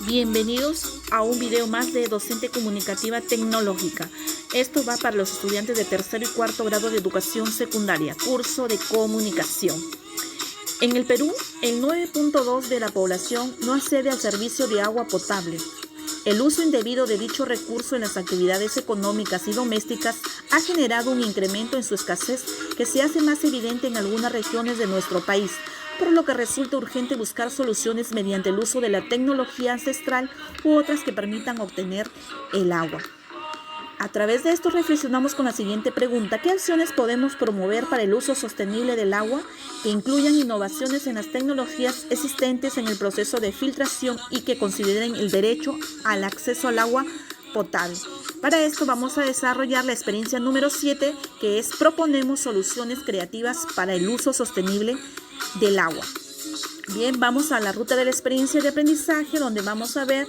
Bienvenidos a un video más de Docente Comunicativa Tecnológica. Esto va para los estudiantes de tercero y cuarto grado de educación secundaria, curso de comunicación. En el Perú, el 9.2% de la población no accede al servicio de agua potable. El uso indebido de dicho recurso en las actividades económicas y domésticas ha generado un incremento en su escasez que se hace más evidente en algunas regiones de nuestro país, por lo que resulta urgente buscar soluciones mediante el uso de la tecnología ancestral u otras que permitan obtener el agua. A través de esto reflexionamos con la siguiente pregunta: ¿qué acciones podemos promover para el uso sostenible del agua que incluyan innovaciones en las tecnologías existentes en el proceso de filtración y que consideren el derecho al acceso al agua potable? Para esto vamos a desarrollar la experiencia número 7, que es proponemos soluciones creativas para el uso sostenible del agua. Bien, vamos a la ruta de la experiencia de aprendizaje, donde vamos a ver: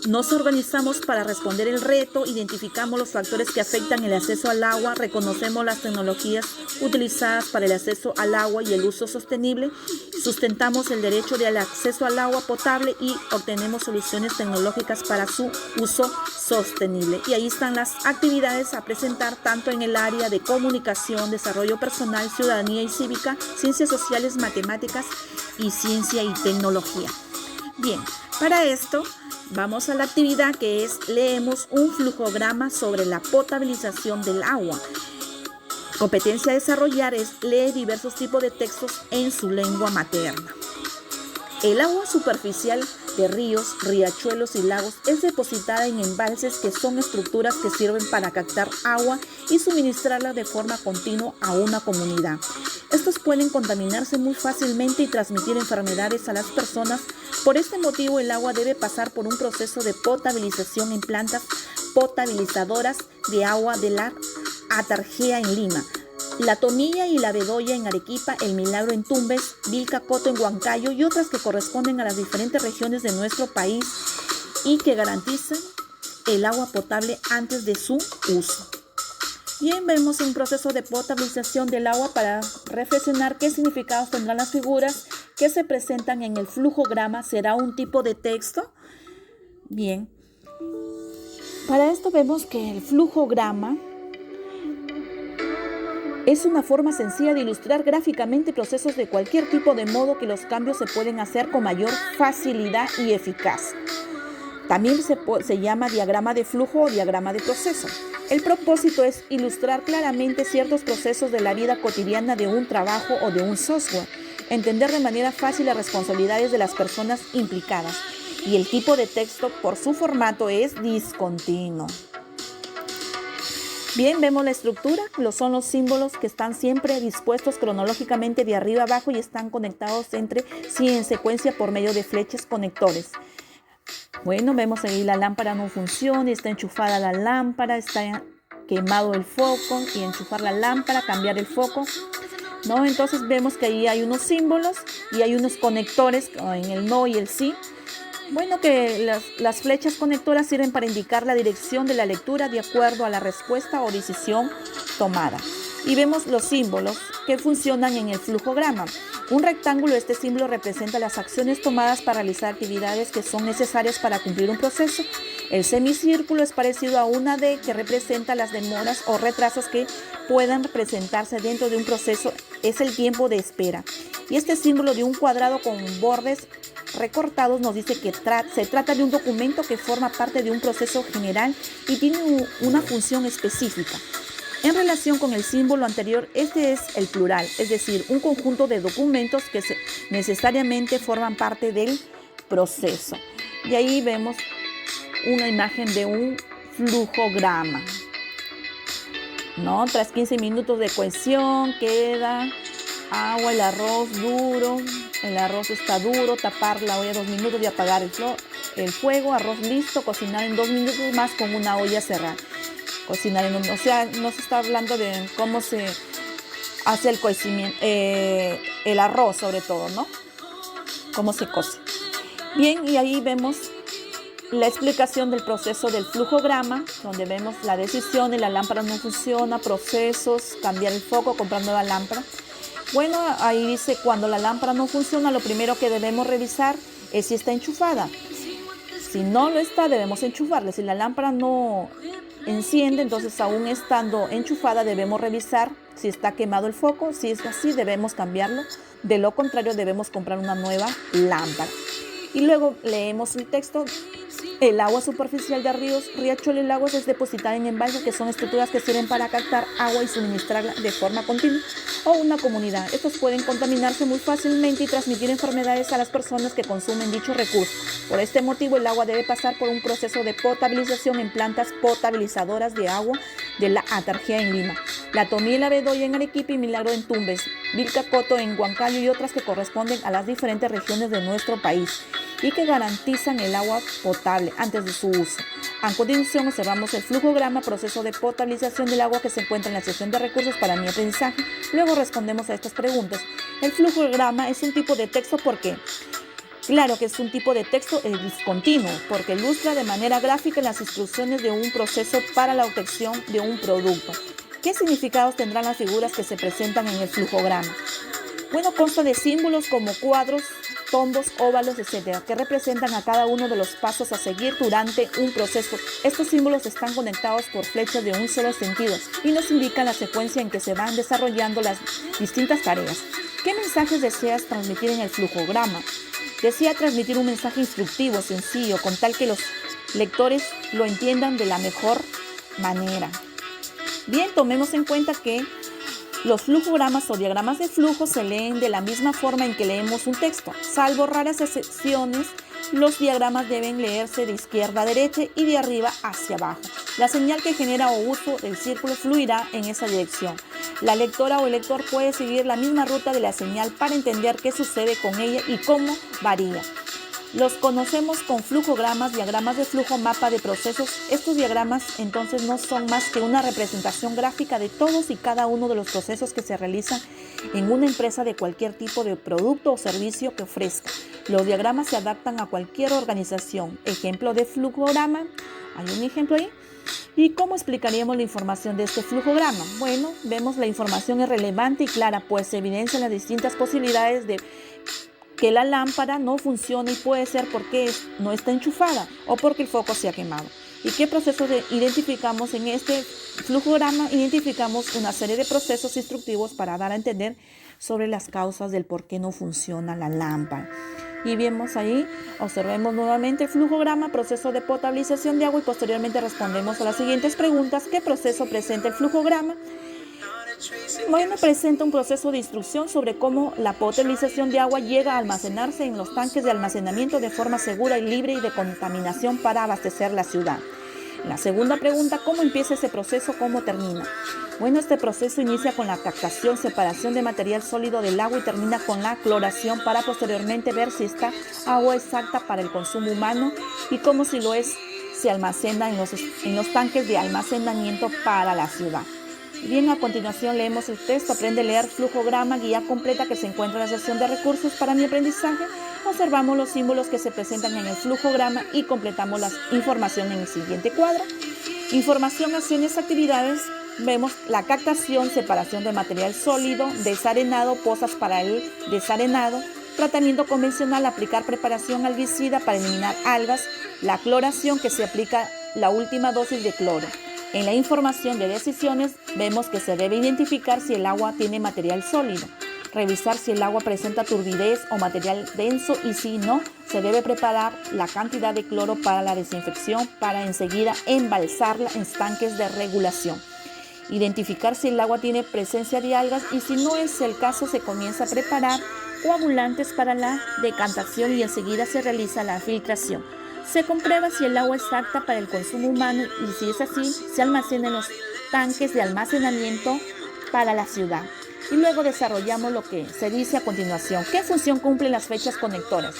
nos organizamos para responder el reto, identificamos los factores que afectan el acceso al agua, reconocemos las tecnologías utilizadas para el acceso al agua y el uso sostenible, sustentamos el derecho al acceso al agua potable y obtenemos soluciones tecnológicas para su uso sostenible. Y ahí están las actividades a presentar tanto en el área de comunicación, desarrollo personal, ciudadanía y cívica, ciencias sociales, matemáticas y ciencia y tecnología. Bien, para esto vamos a la actividad que es: leemos un flujograma sobre la potabilización del agua. Competencia a desarrollar es: lee diversos tipos de textos en su lengua materna. El agua superficial de ríos, riachuelos y lagos es depositada en embalses, que son estructuras que sirven para captar agua y suministrarla de forma continua a una comunidad. Estos pueden contaminarse muy fácilmente y transmitir enfermedades a las personas. Por este motivo, el agua debe pasar por un proceso de potabilización en plantas potabilizadoras de agua de la Atarjea en Lima, La Tomilla y La Bedoya en Arequipa, El Milagro en Tumbes, Vilcapotto en Huancayo y otras que corresponden a las diferentes regiones de nuestro país y que garantizan el agua potable antes de su uso. Bien, vemos un proceso de potabilización del agua para reflexionar qué significados tendrán las figuras que se presentan en el flujograma. ¿Será un tipo de texto? Bien, para esto vemos que el flujograma es una forma sencilla de ilustrar gráficamente procesos de cualquier tipo, de modo que los cambios se pueden hacer con mayor facilidad y eficacia. También se llama diagrama de flujo o diagrama de proceso. El propósito es ilustrar claramente ciertos procesos de la vida cotidiana de un trabajo o de un software, entender de manera fácil las responsabilidades de las personas implicadas. Y el tipo de texto, por su formato, es discontinuo. Bien, vemos la estructura. Son los símbolos que están siempre dispuestos cronológicamente de arriba abajo y están conectados entre sí en secuencia por medio de flechas conectores. Bueno, vemos ahí la lámpara no funciona, está enchufada la lámpara, está quemado el foco, y enchufar la lámpara, cambiar el foco, ¿no? Entonces vemos que ahí hay unos símbolos y hay unos conectores en el no y el sí. Bueno, que las flechas conectoras sirven para indicar la dirección de la lectura de acuerdo a la respuesta o decisión tomada. Y vemos los símbolos que funcionan en el flujograma. Un rectángulo, este símbolo representa las acciones tomadas para realizar actividades que son necesarias para cumplir un proceso. El semicírculo es parecido a una D, que representa las demoras o retrasos que puedan presentarse dentro de un proceso, es el tiempo de espera. Y este símbolo de un cuadrado con bordes recortados nos dice que se trata de un documento que forma parte de un proceso general y tiene una función específica. En relación con el símbolo anterior, este es el plural, es decir, un conjunto de documentos que necesariamente forman parte del proceso. Y ahí vemos una imagen de un flujograma, ¿no? Tras 15 minutos de cocción queda agua, el arroz duro, el arroz está duro, tapar la olla 2 minutos y apagar el fuego, arroz listo, cocinar en 2 minutos más con una olla cerrada. Cocinar o sea, no se está hablando de cómo se hace el cocimiento, el arroz sobre todo, ¿no? Cómo se cose. Bien, y ahí vemos la explicación del proceso del flujograma, donde vemos la decisión de la lámpara no funciona, procesos, cambiar el foco, comprar nueva lámpara. Bueno, ahí dice: cuando la lámpara no funciona, lo primero que debemos revisar es si está enchufada. Si no lo está, debemos enchufarle. Si la lámpara no enciende, entonces aún estando enchufada debemos revisar si está quemado el foco. Si es así, debemos cambiarlo. De lo contrario, debemos comprar una nueva lámpara. Y luego leemos el texto. El agua superficial de ríos, riachuelos y lagos es depositada en embalses, que son estructuras que sirven para captar agua y suministrarla de forma continua a una comunidad. Estos pueden contaminarse muy fácilmente y transmitir enfermedades a las personas que consumen dicho recurso. Por este motivo, el agua debe pasar por un proceso de potabilización en plantas potabilizadoras de agua de la Atarjea en Lima, La Tomí y la Bedoya en Arequipa y Milagro en Tumbes, Vilcapotto en Huancayo y otras que corresponden a las diferentes regiones de nuestro país y que garantizan el agua potable antes de su uso. A continuación observamos el flujograma, proceso de potabilización del agua, que se encuentra en la sección de recursos para mi aprendizaje. Luego respondemos a estas preguntas. El flujograma es un tipo de texto porque, claro que es un tipo de texto discontinuo, porque ilustra de manera gráfica las instrucciones de un proceso para la obtención de un producto. ¿Qué significados tendrán las figuras que se presentan en el flujograma? Bueno, consta de símbolos como cuadros, tombos, óvalos, etcétera, que representan a cada uno de los pasos a seguir durante un proceso. Estos símbolos están conectados por flechas de un solo sentido y nos indican la secuencia en que se van desarrollando las distintas tareas. ¿Qué mensajes deseas transmitir en el flujograma? Desea transmitir un mensaje instructivo, sencillo, con tal que los lectores lo entiendan de la mejor manera. Bien, tomemos en cuenta que los flujogramas o diagramas de flujo se leen de la misma forma en que leemos un texto. Salvo raras excepciones, los diagramas deben leerse de izquierda a derecha y de arriba hacia abajo. La señal que genera o uso del círculo fluirá en esa dirección. La lectora o el lector puede seguir la misma ruta de la señal para entender qué sucede con ella y cómo varía. Los conocemos con flujogramas, diagramas de flujo, mapa de procesos. Estos diagramas entonces no son más que una representación gráfica de todos y cada uno de los procesos que se realizan en una empresa de cualquier tipo de producto o servicio que ofrezca. Los diagramas se adaptan a cualquier organización. Ejemplo de flujograma, hay un ejemplo ahí. ¿Y cómo explicaríamos la información de este flujograma? Bueno, vemos la información es relevante y clara, pues se evidencian las distintas posibilidades de que la lámpara no funcione y puede ser porque no está enchufada o porque el foco se ha quemado. ¿Y qué procesos identificamos en este flujograma? Identificamos una serie de procesos instructivos para dar a entender sobre las causas del por qué no funciona la lámpara. Y vemos ahí, observemos nuevamente el flujograma, proceso de potabilización de agua, y posteriormente respondemos a las siguientes preguntas. ¿Qué proceso presenta el flujograma? Bueno, presenta un proceso de instrucción sobre cómo la potabilización de agua llega a almacenarse en los tanques de almacenamiento de forma segura y libre de contaminación para abastecer la ciudad. La segunda pregunta, ¿cómo empieza ese proceso? ¿Cómo termina? Bueno, este proceso inicia con la captación, separación de material sólido del agua y termina con la cloración para posteriormente ver si esta agua es apta para el consumo humano y cómo, si lo es, se almacena en los tanques de almacenamiento para la ciudad. Bien, a continuación leemos el texto. Aprende a leer flujograma, guía completa, que se encuentra en la sección de recursos para mi aprendizaje. Observamos los símbolos que se presentan en el flujograma y completamos la información en el siguiente cuadro. Información, acciones, actividades. Vemos la captación, separación de material sólido, desarenado, pozas para el desarenado, tratamiento convencional, aplicar preparación algicida para eliminar algas, la cloración, que se aplica la última dosis de cloro. En la información de decisiones vemos que se debe identificar si el agua tiene material sólido, revisar si el agua presenta turbidez o material denso y si no, se debe preparar la cantidad de cloro para la desinfección para enseguida embalsarla en tanques de regulación. Identificar si el agua tiene presencia de algas y si no es el caso, se comienza a preparar coagulantes para la decantación y enseguida se realiza la filtración. Se comprueba si el agua es apta para el consumo humano y si es así, se almacena en los tanques de almacenamiento para la ciudad. Y luego desarrollamos lo que se dice a continuación. ¿Qué función cumplen las flechas conectoras?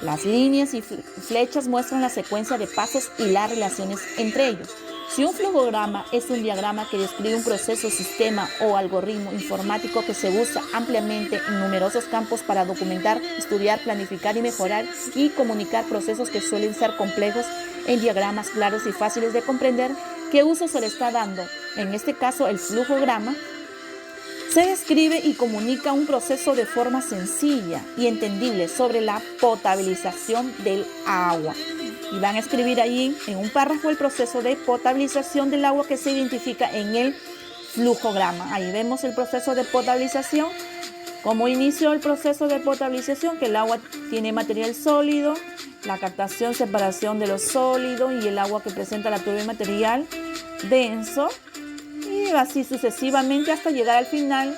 Las líneas y flechas muestran la secuencia de pasos y las relaciones entre ellos. Si un flujograma es un diagrama que describe un proceso, sistema o algoritmo informático que se usa ampliamente en numerosos campos para documentar, estudiar, planificar y mejorar y comunicar procesos que suelen ser complejos en diagramas claros y fáciles de comprender, ¿qué uso se le está dando? En este caso, el flujograma se describe y comunica un proceso de forma sencilla y entendible sobre la potabilización del agua. Y van a escribir ahí en un párrafo el proceso de potabilización del agua que se identifica en el flujograma. Ahí vemos el proceso de potabilización. Como inició el proceso de potabilización, que el agua tiene material sólido, la captación, separación de lo sólido y el agua que presenta la turbia material denso, y así sucesivamente hasta llegar al final,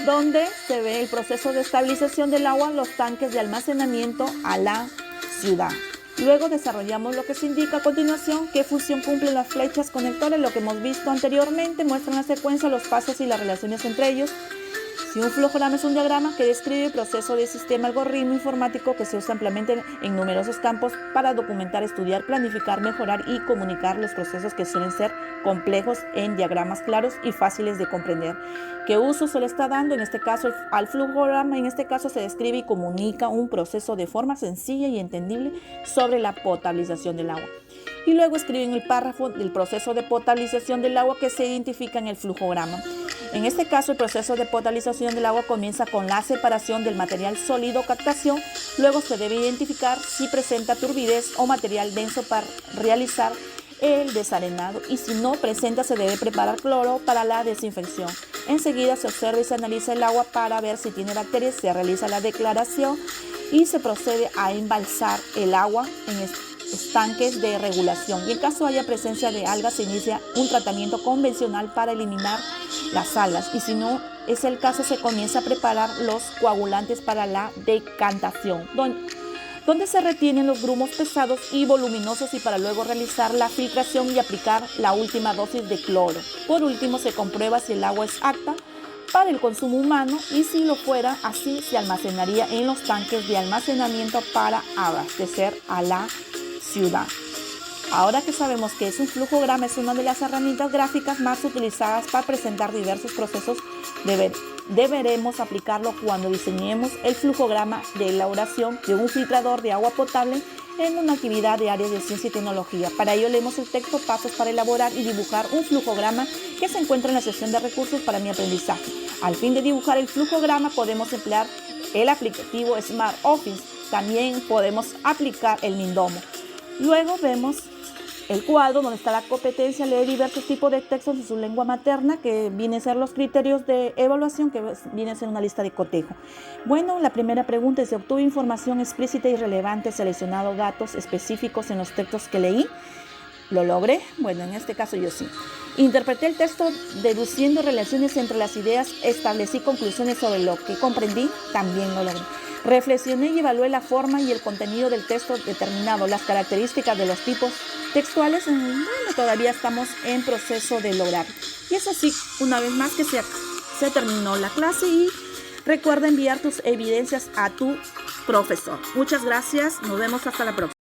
donde se ve el proceso de estabilización del agua, los tanques de almacenamiento a la ciudad. Luego desarrollamos lo que se indica a continuación, qué función cumplen las flechas conectores, lo que hemos visto anteriormente, muestran la secuencia, los pasos y las relaciones entre ellos. Si un flujograma es un diagrama que describe el proceso de sistema algoritmo informático que se usa ampliamente en numerosos campos para documentar, estudiar, planificar, mejorar y comunicar los procesos que suelen ser complejos en diagramas claros y fáciles de comprender. ¿Qué uso se le está dando? En este caso al flujograma, en este caso se describe y comunica un proceso de forma sencilla y entendible sobre la potabilización del agua. Y luego escriben el párrafo del proceso de potabilización del agua que se identifica en el flujograma. En este caso, el proceso de potabilización del agua comienza con la separación del material sólido captación. Luego se debe identificar si presenta turbidez o material denso para realizar el desarenado, y si no presenta se debe preparar cloro para la desinfección. Enseguida se observa y se analiza el agua para ver si tiene bacterias, se realiza la declaración y se procede a embalsar el agua en estanques de regulación, y en caso haya presencia de algas se inicia un tratamiento convencional para eliminar las algas, y si no es el caso se comienza a preparar los coagulantes para la decantación, donde se retienen los grumos pesados y voluminosos, y para luego realizar la filtración y aplicar la última dosis de cloro. Por último se comprueba si el agua es apta para el consumo humano, y si lo fuera, así se almacenaría en los tanques de almacenamiento para abastecer a la ciudad. Ahora que sabemos que es un flujograma, es una de las herramientas gráficas más utilizadas para presentar diversos procesos, deberemos aplicarlo cuando diseñemos el flujograma de elaboración de un filtrador de agua potable en una actividad de áreas de ciencia y tecnología. Para ello leemos el texto Pasos para elaborar y dibujar un flujograma, que se encuentra en la sección de recursos para mi aprendizaje. Al fin de dibujar el flujograma podemos emplear el aplicativo Smart Office. También podemos aplicar el Mindomo. Luego vemos el cuadro donde está la competencia, lee diversos tipos de textos en su lengua materna, que viene a ser los criterios de evaluación, que viene a ser una lista de cotejo. Bueno, la primera pregunta es: ¿se obtuvo información explícita y relevante seleccionando datos específicos en los textos que leí? ¿Lo logré? Bueno, en este caso yo sí. Interpreté el texto deduciendo relaciones entre las ideas, establecí conclusiones sobre lo que comprendí, también lo logré. Reflexioné y evalué la forma y el contenido del texto determinado, las características de los tipos textuales. Bueno, todavía estamos en proceso de lograr. Y es así, una vez más, que se terminó la clase, y recuerda enviar tus evidencias a tu profesor. Muchas gracias, nos vemos hasta la próxima.